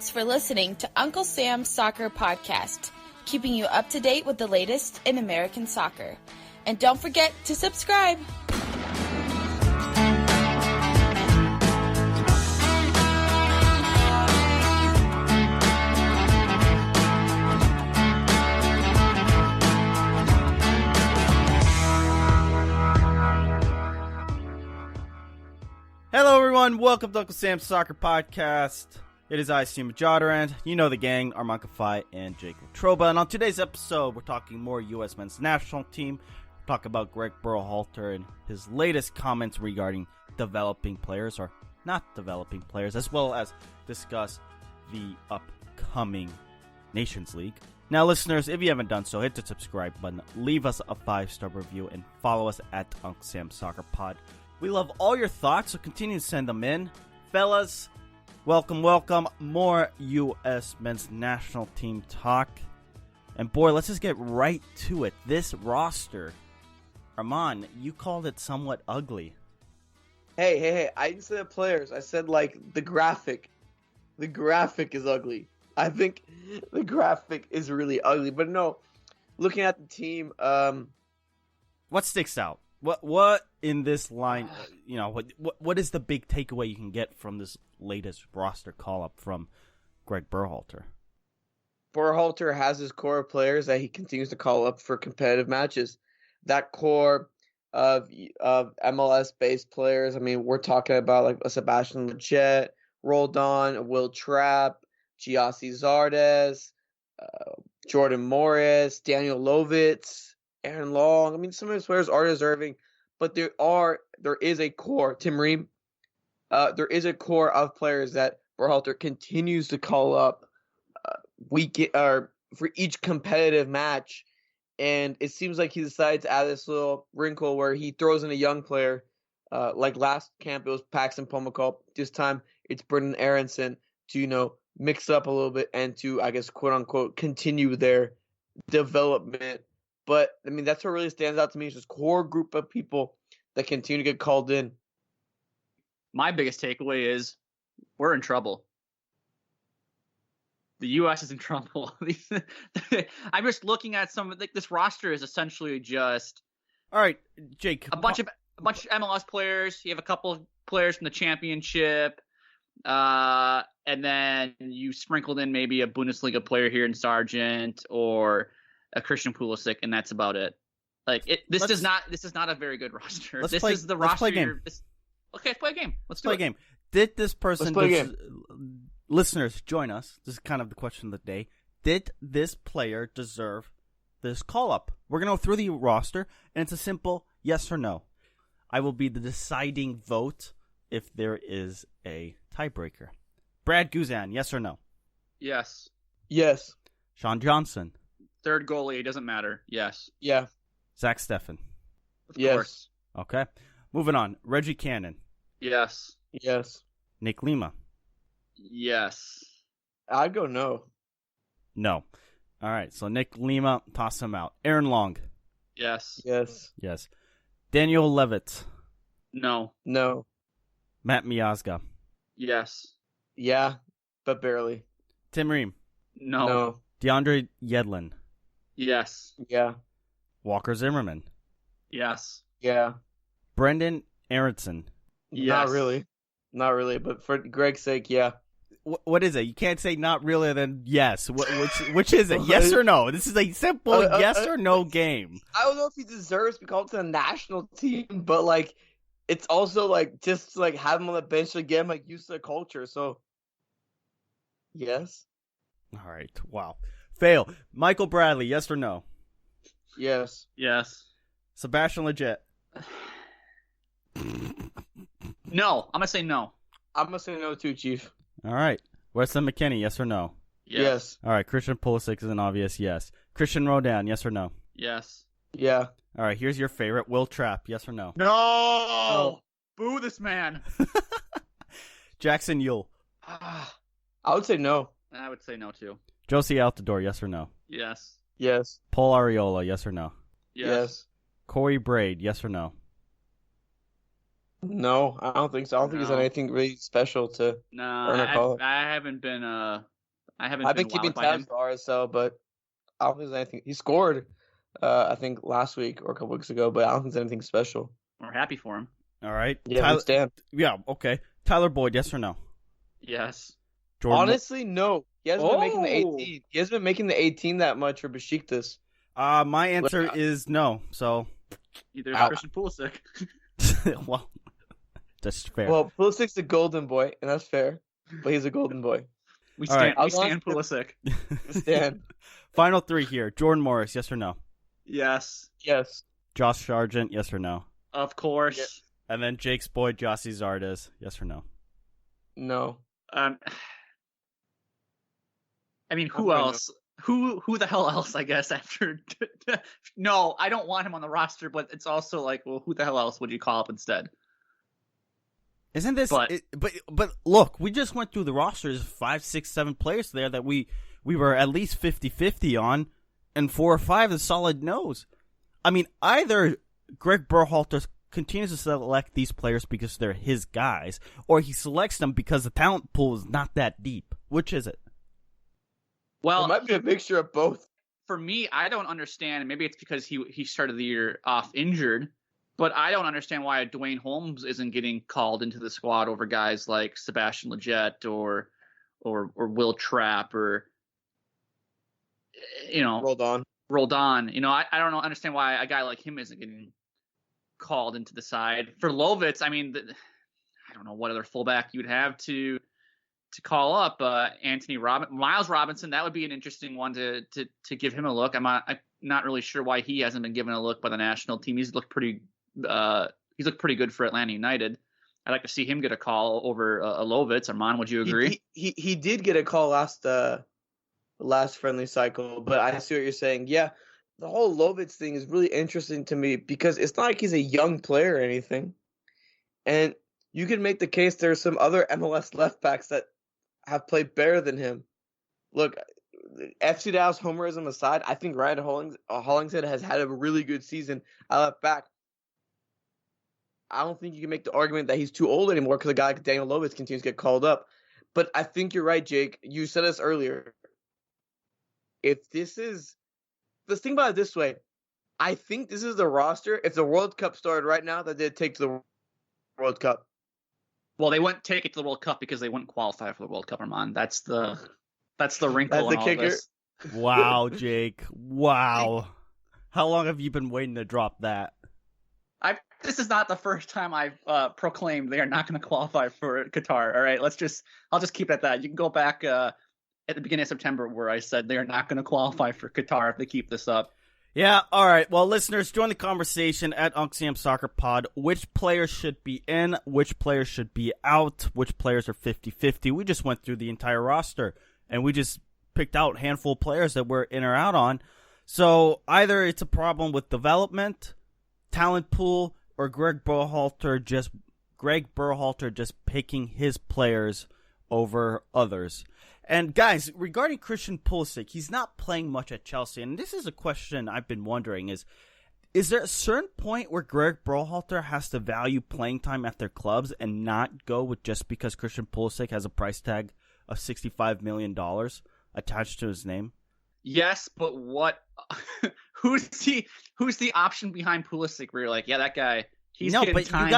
Thanks for listening to Uncle Sam's Soccer Podcast, keeping you up to date with the latest in American soccer. And don't forget to subscribe. Hello everyone, welcome to Uncle Sam's Soccer Podcast. It is I, Steve Majorand, you know the gang, Arman Kafai and Jake Latroba. And on today's episode, we're talking more U.S. men's national team. We're talking about Gregg Berhalter and his latest comments regarding developing players or not developing players, as well as discuss the upcoming Nations League. Now listeners, if you haven't done so, hit the subscribe button, leave us a 5-star review, and follow us at Uncle Sam's Soccer Pod. We love all your thoughts, so continue to send them in. Fellas, welcome. More U.S. men's national team talk. And boy, let's just get right to it. This roster, Arman, you called it somewhat ugly. Hey, I didn't say the players. I said, the graphic. The graphic is ugly. I think the graphic is really ugly. But no, looking at the team... What sticks out? What in this line, what is the big takeaway you can get from this latest roster call-up from Gregg Berhalter? Berhalter has his core of players that he continues to call up for competitive matches. That core of MLS-based players, I mean, we're talking about like a Sebastian Lletget, Roldan, Will Trapp, Giassi Zardes, Jordan Morris, Daniel Lovitz, Aaron Long. I mean, some of his players are deserving, but there is a core. Tim Ream. There is a core of players that Berhalter continues to call up for each competitive match, and it seems like he decides to add this little wrinkle where he throws in a young player. Like last camp, it was Paxton Pomykal. This time, it's Brendan Aronson to mix up a little bit and to, I guess, quote unquote, continue their development. But, I mean, that's what really stands out to me is this core group of people that continue to get called in. My biggest takeaway is we're in trouble. The U.S. is in trouble. I'm just looking at this roster is essentially just... All right, Jake. A bunch of MLS players. You have a couple of players from the championship. And then you sprinkled in maybe a Bundesliga player here in Sargent or... a Christian Pulisic, and that's about it. This is not a very good roster. Let's play a game. Okay, let's play a game. Let's play a game. Did this person, listeners, join us? This is kind of the question of the day. Did this player deserve this call-up? We're going to go through the roster, and it's a simple yes or no. I will be the deciding vote if there is a tiebreaker. Brad Guzan, yes or no? Yes. Yes. Sean Johnson. Third goalie, it doesn't matter. Yes. Yeah. Zach Steffen. Of course. Okay. Moving on. Reggie Cannon. Yes. Yes. Nick Lima. Yes. I'd go no. No. All right. So Nick Lima, toss him out. Aaron Long. Yes. Yes. Yes. Daniel Levitt. No. No. Matt Miazga. Yes. Yeah, but barely. Tim Ream. No. No. DeAndre Yedlin. Yes. Yeah. Walker Zimmerman. Yes. Yeah. Brendan Aronson. Yes. Not really, but for Gregg's sake, yeah. What is it? You can't say not really, then yes. Which is it? Yes or no? This is a simple yes or no game. I don't know if he deserves to be called to the national team, but it's also just have him on the bench to get him used to the culture. So, yes. All right. Wow. Fail. Michael Bradley, yes or no? Yes. Yes. Sebastian Lletget. No. I'm going to say no. I'm going to say no too, Chief. All right. Weston McKennie, yes or no? Yes. All right. Christian Pulisic is an obvious yes. Christian Roldan, yes or no? Yes. Yeah. All right. Here's your favorite. Will Trapp, yes or no? No. Oh. Boo this man. Jackson Yule. I would say no. I would say no too. Josie Altidore, yes or no? Yes. Yes. Paul Arriola, yes or no? Yes. Corey Braid, yes or no? No, I don't think so. I don't think he's done anything really special to earn a call. I haven't been a I've been keeping wowed by tabs him. for RSL, but I don't think there's anything. He scored, I think last week or a couple weeks ago, but I don't think there's anything special. We're happy for him. All right. Yeah, we stand. Yeah, okay. Tyler Boyd, yes or no? Yes. Jordan Honestly, no. He hasn't been making the Oh! 18. He hasn't been making the 18 that much for Besiktas. my answer is no. So, Either Christian Pulisic. well, that's fair. Well, Pulisic's a golden boy, and that's fair. But he's a golden boy. We All right. stand Pulisic. Stand. Final three here. Jordan Morris, yes or no? Yes. Yes. Josh Sargent, yes or no? Of course. Yeah. And then Jake's boy, Jossie Zardes, yes or no? No. I mean, who else? Who the hell else? I guess after. No, I don't want him on the roster, but it's also like, well, who the hell else would you call up instead? Isn't this? But look, we just went through the rosters, 5, 6, 7 players there that we were at least 50-50 on, and 4 or 5 is solid no's. I mean, either Gregg Berhalter continues to select these players because they're his guys, or he selects them because the talent pool is not that deep. Which is it? well, It might be a mixture of both. for me, I don't understand. Maybe it's because he started the year off injured, but I don't understand why Dwayne Holmes isn't getting called into the squad over guys like Sebastian Lletget or Will Trapp or Roldan. I don't understand why a guy like him isn't getting called into the side. For Lovitz, I mean, I don't know what other fullback you would have to call up. Miles Robinson, that would be an interesting one to give him a look. I'm not really sure why he hasn't been given a look by the national team. He's looked pretty good for Atlanta United. I'd like to see him get a call over a Lovitz. Arman, would you agree? He did get a call last friendly cycle, but I see what you're saying. Yeah, the whole Lovitz thing is really interesting to me because it's not like he's a young player or anything. And you can make the case there's some other MLS left backs that have played better than him. Look, FC Dallas homerism aside, I think Ryan Hollingshead has had a really good season at left back. I don't think you can make the argument that he's too old anymore because a guy like Daniel Lovitz continues to get called up. But I think you're right, Jake. You said this earlier. Let's think about it this way. I think this is the roster. If the World Cup started right now, that they'd take to the World Cup. Well, they wouldn't take it to the World Cup because they wouldn't qualify for the World Cup, Arman. That's the wrinkle in all kicker. this. Wow, Jake. Wow. How long have you been waiting to drop that? This is not the first time I've proclaimed they are not going to qualify for Qatar. All right, I'll just keep it at that. You can go back at the beginning of September where I said they are not going to qualify for Qatar if they keep this up. Yeah, all right. Well, listeners, join the conversation at UncSam Soccer Pod. Which players should be in? Which players should be out? Which players are 50-50? We just went through the entire roster, and we just picked out a handful of players that we're in or out on. So either it's a problem with development, talent pool, or Gregg Berhalter just picking his players over others. And guys, regarding Christian Pulisic, he's not playing much at Chelsea, and this is a question I've been wondering: is there a certain point where Gregg Berhalter has to value playing time at their clubs and not go with just because Christian Pulisic has a price tag of $65 million attached to his name? Yes, but what? Who's the option behind Pulisic? Where you're like, yeah, that guy. He's no, but time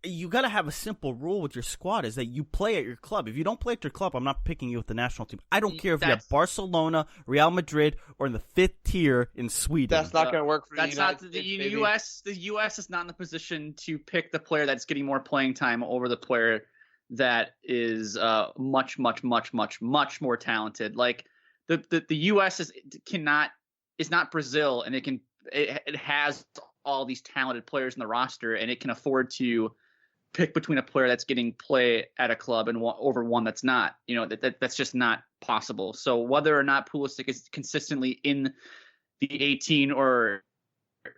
you gotta have a simple rule with your squad: is that you play at your club. If you don't play at your club, I'm not picking you with the national team. I don't care if you have Barcelona, Real Madrid, or in the 5th tier in Sweden. That's not going to work for that's the United not States, the baby. U.S. The U.S. is not in the position to pick the player that's getting more playing time over the player that is much more talented. Like the U.S. is not Brazil, and it has all these talented players in the roster, and it can afford to pick between a player that's getting play at a club and over one that's not. That's just not possible. So whether or not Pulisic is consistently in the 18 or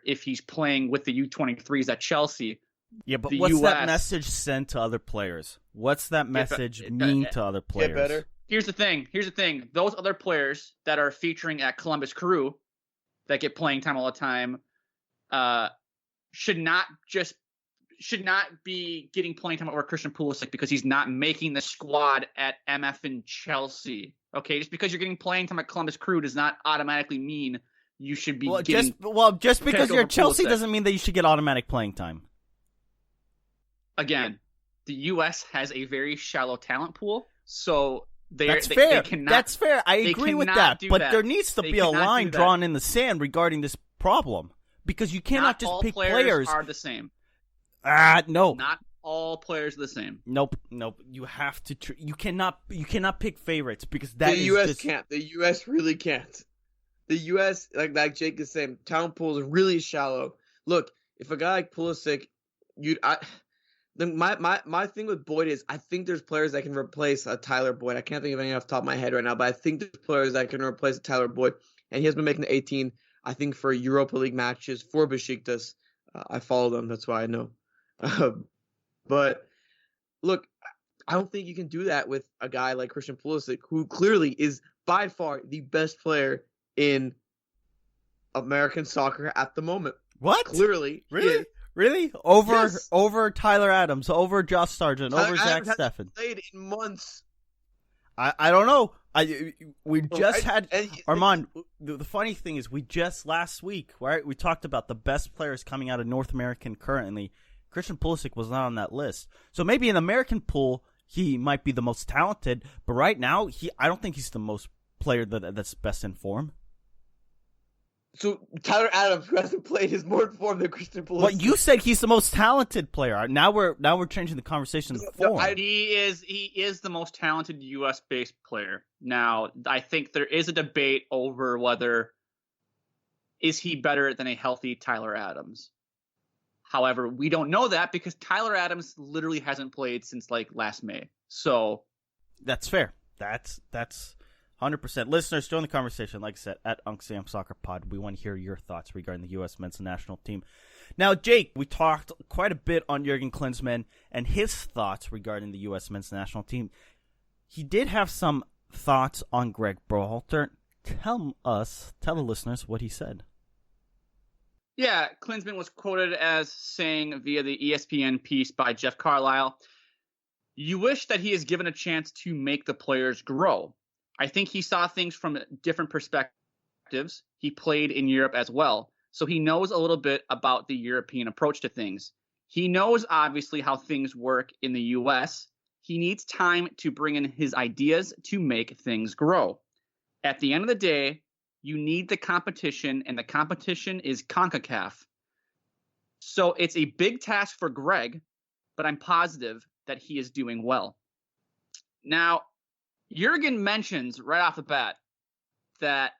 if he's playing with the U23s at Chelsea. Yeah, but what's that message send to other players? What's that message mean to other players? Get better. Here's the thing. Those other players that are featuring at Columbus Crew that get playing time all the time should not be getting playing time over Christian Pulisic because he's not making the squad at MF and Chelsea. Okay, just because you're getting playing time at Columbus Crew does not automatically mean you should be just because you're Chelsea doesn't mean that you should get automatic playing time. Again, the U.S. has a very shallow talent pool, so that's fair. That's fair. I agree with that, but there needs to be a line drawn in the sand regarding this problem because you cannot just pick players. Are the same. No. Not all players are the same. Nope. You have to. You cannot pick favorites because that the U.S. can't. The U.S. really can't. The U.S. like Jake is saying, talent pool is really shallow. Look, if a guy like Pulisic, my thing with Boyd is I think there's players that can replace Tyler Boyd. I can't think of any off the top of my head right now, but I think there's players that can replace Tyler Boyd, and he has been making the 18. I think for Europa League matches for Besiktas. I follow them, that's why I know. But look, I don't think you can do that with a guy like Christian Pulisic, who clearly is by far the best player in American soccer at the moment. What? Clearly, really? Really? Over Tyler Adams, over Josh Sargent, over Zach Steffen. Played in months. I don't know. We just had Arman. The funny thing is, we just last week, right? We talked about the best players coming out of North American currently. Christian Pulisic was not on that list, so maybe in the American pool he might be the most talented. But right now, I don't think he's the most player that's best in form. So Tyler Adams, who hasn't played, is more informed than Christian Pulisic. Well, you said he's the most talented player. Now we're changing the conversation to form. No, he is the most talented U.S. based player. Now, I think there is a debate over whether is he better than a healthy Tyler Adams. However, we don't know that because Tyler Adams literally hasn't played since like last May. So that's fair. That's 100%. Listeners, join the conversation. Like I said, at UncSam Soccer Pod, we want to hear your thoughts regarding the U.S. men's national team. Now, Jake, we talked quite a bit on Jurgen Klinsmann and his thoughts regarding the U.S. men's national team. He did have some thoughts on Gregg Berhalter. Tell the listeners what he said. Yeah, Klinsmann was quoted as saying via the ESPN piece by Jeff Carlisle, "You wish that he is given a chance to make the players grow. I think he saw things from different perspectives. He played in Europe as well, so he knows a little bit about the European approach to things. He knows, obviously, how things work in the U.S. He needs time to bring in his ideas to make things grow. At the end of the day, you need the competition, and the competition is CONCACAF. So it's a big task for Greg, but I'm positive that he is doing well." Now, Jurgen mentions right off the bat that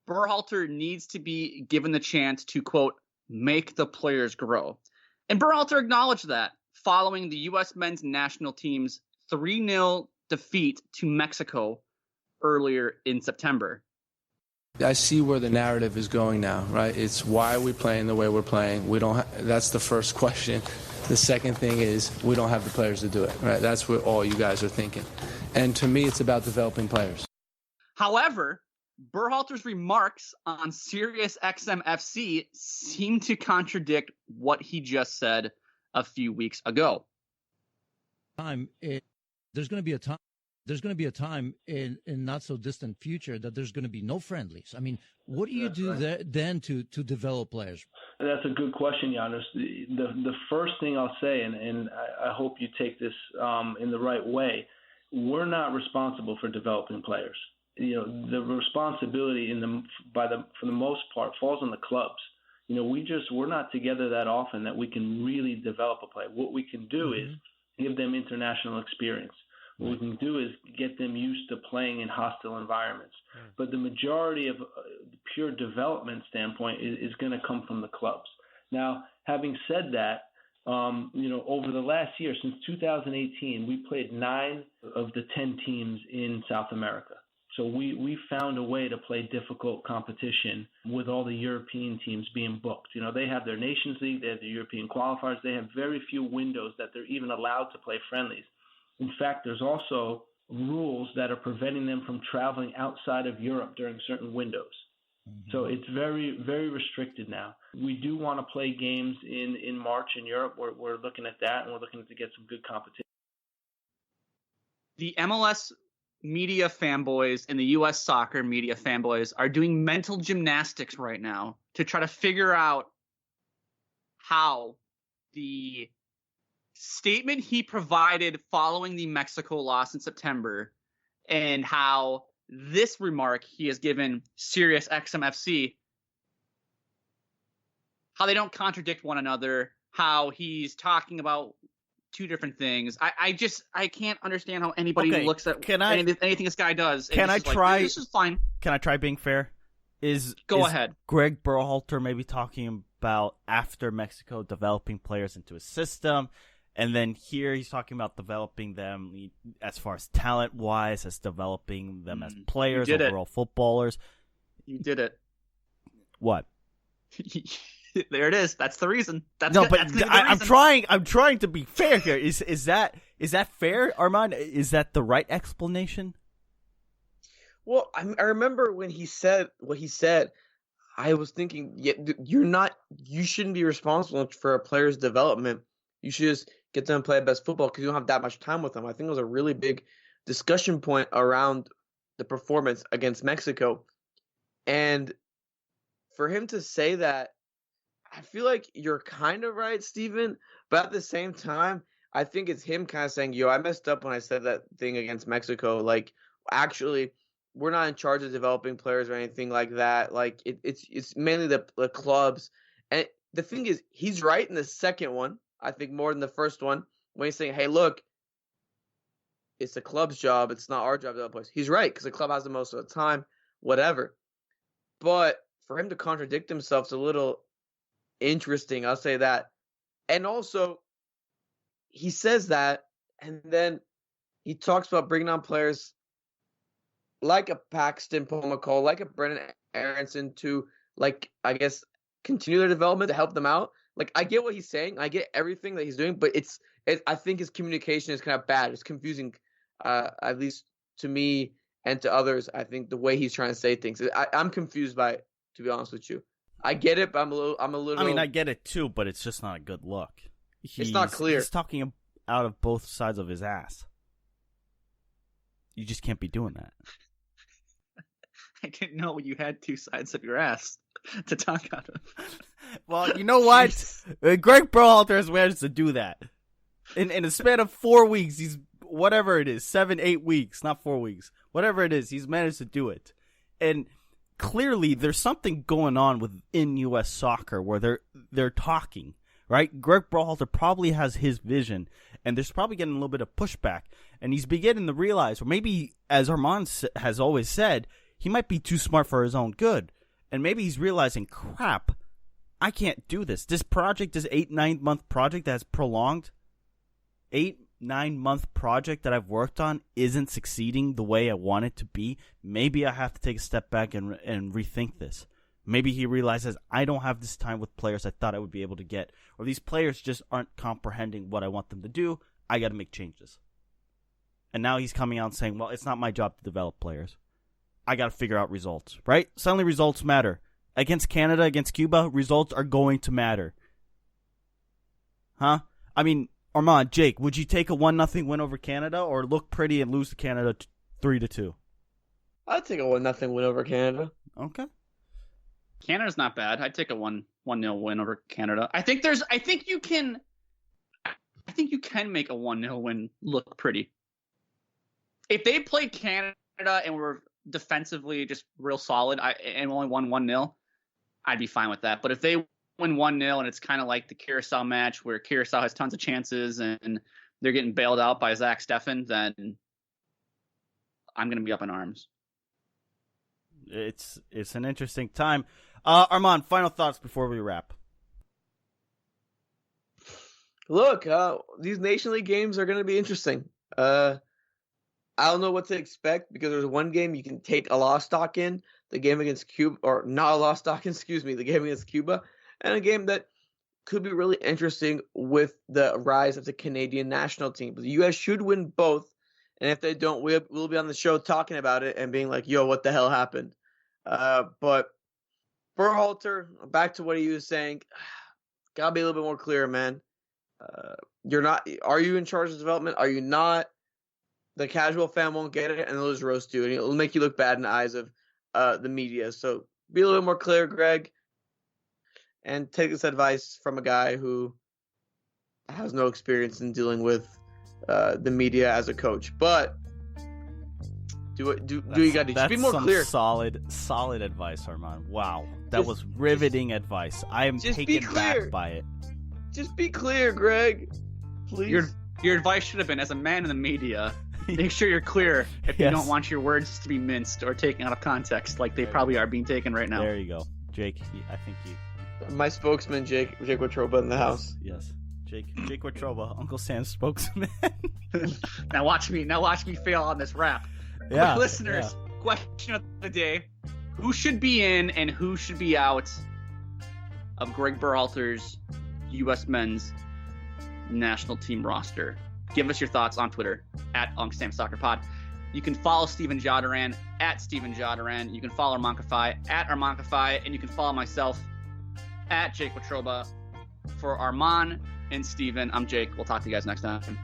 Berhalter needs to be given the chance to, quote, make the players grow. And Berhalter acknowledged that following the U.S. men's national team's 3-0 defeat to Mexico earlier in September. I see where the narrative is going now, right? It's why are we playing the way we're playing? That's the first question. The second thing is we don't have the players to do it, right? That's what all you guys are thinking. And to me, it's about developing players. However, Berhalter's remarks on Sirius XM FC seem to contradict what he just said a few weeks ago. There's going to be a time in not so distant future that there's going to be no friendlies. I mean, what do you do then to develop players? That's a good question, Giannis. The first thing I'll say, and I hope you take this in the right way, we're not responsible for developing players. You know, the responsibility for the most part falls on the clubs. You know, we're not together that often that we can really develop a player. What we can do is give them international experience. What we can do is get them used to playing in hostile environments. But the majority of the pure development standpoint is going to come from the clubs. Now, having said that, over the last year, since 2018, we played 9 of the 10 teams in South America. So we found a way to play difficult competition with all the European teams being booked. You know, they have their Nations League, they have the European qualifiers, they have very few windows that they're even allowed to play friendlies. In fact, there's also rules that are preventing them from traveling outside of Europe during certain windows. So it's very, very restricted now. We do want to play games in March in Europe. We're looking at that, and we're looking to get some good competition. The MLS media fanboys and the U.S. soccer media fanboys are doing mental gymnastics right now to try to figure out how the statement he provided following the Mexico loss in September and how this remark he has given Sirius XM FC, how they don't contradict one another, how he's talking about two different things. I can't understand how anybody looks at anything this guy does. Can I try? This is fine. Can I try being fair? Go ahead. Gregg Berhalter maybe talking about after Mexico developing players into a system, and then here he's talking about developing them as far as talent-wise, as developing them as players, overall footballers. You did it. What? There it is. That's the reason. I'm trying to be fair here. Is that fair, Arman? Is that the right explanation? Well, I remember when he said what he said, I was thinking, you shouldn't be responsible for a player's development. You should just get them to play best football because you don't have that much time with them. I think it was a really big discussion point around the performance against Mexico. And for him to say that, I feel like you're kind of right, Steven, but at the same time, I think it's him kind of saying, I messed up when I said that thing against Mexico. Like, actually, we're not in charge of developing players or anything like that. Like, it's mainly the clubs. And the thing is, he's right in the second one, I think more than the first one, when he's saying, hey, look, it's the club's job. It's not our job to develop players. He's right, because the club has the most of the time, whatever. But for him to contradict himself is a little interesting, I'll say that. And also, he says that, and then he talks about bringing on players like a Paxton Pomacole, like a Brennan Aronson to, like, I guess, continue their development to help them out. Like, I get what he's saying. I get everything that he's doing, but I think his communication is kind of bad. It's confusing, at least to me and to others. I think the way he's trying to say things, I'm confused by it, to be honest with you. I get it, but I'm a little. I mean, I get it too, but it's just not a good look. It's not clear. He's talking out of both sides of his ass. You just can't be doing that. I didn't know you had two sides of your ass to talk out of. Well, you know what? Gregg Berhalter has managed to do that. In a span of 4 weeks, he's whatever it is, 7-8 weeks, not 4 weeks, whatever it is, he's managed to do it. And clearly, there's something going on within U.S. soccer where they're talking, right? Gregg Berhalter probably has his vision, and there's probably getting a little bit of pushback, and he's beginning to realize, or maybe, as Arman has always said, he might be too smart for his own good, and maybe he's realizing, crap, I can't do this. This project, this 8-9 month project that's prolonged, 8-9 month project that I've worked on isn't succeeding the way I want it to be. Maybe I have to take a step back and rethink this. Maybe he realizes I don't have this time with players I thought I would be able to get, or these players just aren't comprehending what I want them to do. I got to make changes. And now he's coming out and saying, well, it's not my job to develop players. I got to figure out results, right? Suddenly results matter. Against Canada, against Cuba, results are going to matter. Huh? I mean, Arman, Jake, would you take a 1-0 win over Canada or look pretty and lose to Canada 3-2? I'd take a 1-0 win over Canada. Okay. Canada's not bad. I'd take a 1-0 win over Canada. I think you can make a 1-0 win look pretty. If they played Canada and were defensively just real solid and only won 1-0, I'd be fine with that. But if they win 1-0 and it's kind of like the Curacao match where Curacao has tons of chances and they're getting bailed out by Zach Steffen, then I'm going to be up in arms. It's an interesting time. Arman, final thoughts before we wrap. Look, these Nation League games are going to be interesting. I don't know what to expect because there's one game you can take a loss stock in, the game against Cuba, or not a loss stock, the game against Cuba, and a game that could be really interesting with the rise of the Canadian national team. But the U.S. should win both, and if they don't, we'll be on the show talking about it and being like, yo, what the hell happened? But Berhalter, back to what he was saying, gotta be a little bit more clear, man. Are you in charge of development? Are you not? The casual fan won't get it, and they'll just roast you, and it'll make you look bad in the eyes of the media. So be a little more clear, Greg, and take this advice from a guy who has no experience in dealing with the media as a coach. But do you got to just be more clear. Solid advice, Arman. Wow, that was riveting advice. I am taken back by it. Just be clear, Greg. Please. Your advice should have been, as a man in the media, make sure you're clear if you don't want your words to be minced or taken out of context, like they probably are being taken right now. There you go, Jake. I think you. My spokesman, Jake Watroba, in the house. Yes, Jake Watroba, Uncle Sam's spokesman. Now watch me fail on this rap. Yeah, listeners, question of the day: who should be in and who should be out of Gregg Berhalter's U.S. men's national team roster? Give us your thoughts on Twitter at UncSamSoccerPod. You can follow Steven Jodaran at Steven Jodaran. You can follow Armankafai at Armankafai, and you can follow myself at Jake Watroba. For Arman and Steven, I'm Jake. We'll talk to you guys next time.